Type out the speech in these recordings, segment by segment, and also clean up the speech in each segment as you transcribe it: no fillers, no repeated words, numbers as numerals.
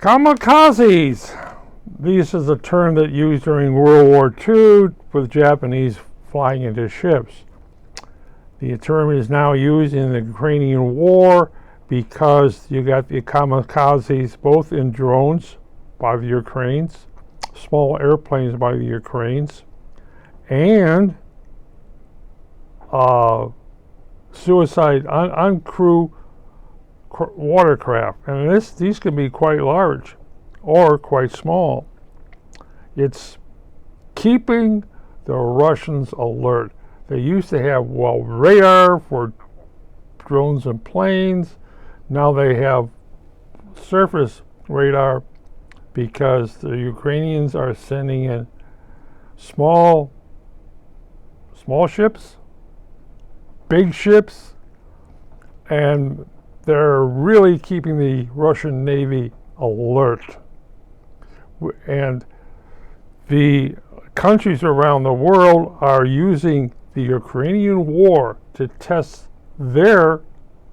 Kamikazes. This is a term that used during World War II with Japanese flying into ships. The term is now used in the Ukrainian war because you got the kamikazes both in drones by the Ukrainians, small airplanes by the Ukrainians, and suicide uncrewed watercraft. And these can be quite large or quite small. It's keeping the Russians alert. They used to have, radar for drones and planes. Now they have surface radar because the Ukrainians are sending in small ships, big ships, and they're really keeping the Russian Navy alert. And the countries around the world are using the Ukrainian war to test their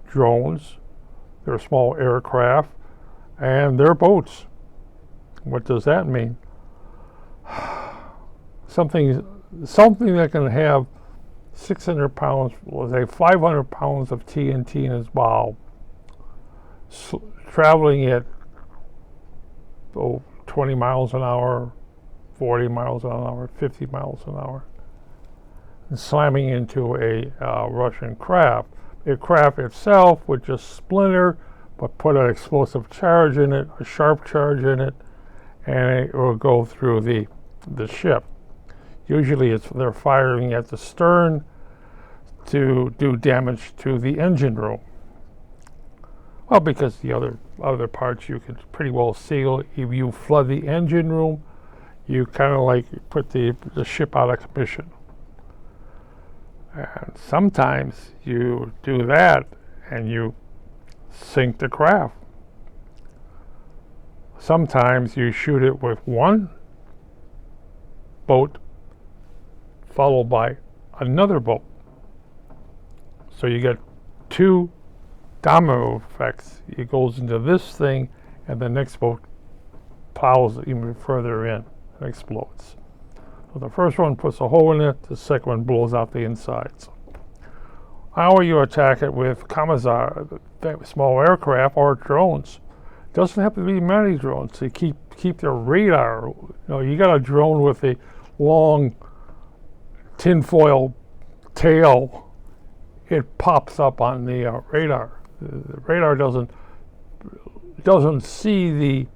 drones, their small aircraft, and their boats. What does that mean? Something that can have 600 pounds, let's say 500 pounds of TNT in its bow, traveling at 20 miles an hour, 40 miles an hour, 50 miles an hour, and slamming into a Russian craft. The craft itself would just splinter, but put an explosive charge in it, a sharp charge in it, and it will go through the ship. Usually they're firing at the stern to do damage to the engine room. Well, because the other parts you can pretty well seal. If you flood the engine room, you kind of like put the ship out of commission. And sometimes you do that and you sink the craft. Sometimes you shoot it with one boat followed by another boat. So you get two domino effects. It goes into this thing and the next boat plows even further in and explodes. So the first one puts a hole in it, the second one blows out the insides. How you attack it with Kamikaze, small aircraft or drones. It doesn't have to be many drones to keep their radar. You got a drone with a long tinfoil tail, it pops up on the radar. The radar doesn't see the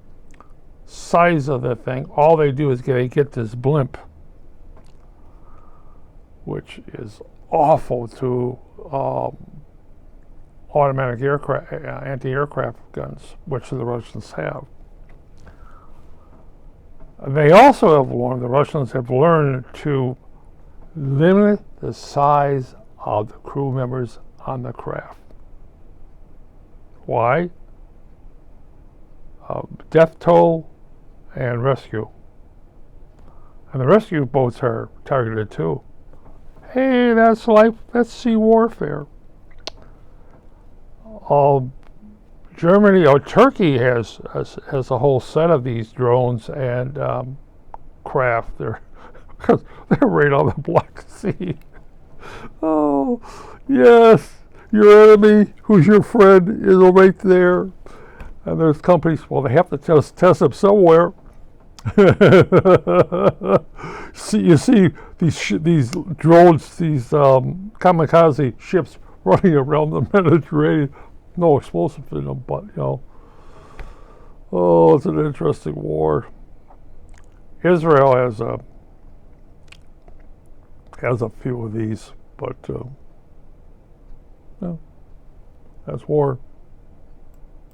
size of the thing. All they do is get this blimp, which is awful to automatic aircraft, anti-aircraft guns, which the Russians have. They also have learned, the Russians have learned to limit the size of the crew members on the craft. Why? Death toll and rescue. And the rescue boats are targeted too. Hey, that's sea warfare. Turkey has a whole set of these drones and craft. They're right on the Black Sea. Oh, yes, your enemy, who's your friend, is right there. And there's companies, they have to test them somewhere. You see these drones, these kamikaze ships running around the Mediterranean. No explosives in them, but it's an interesting war. Israel has a few of these, but that's war.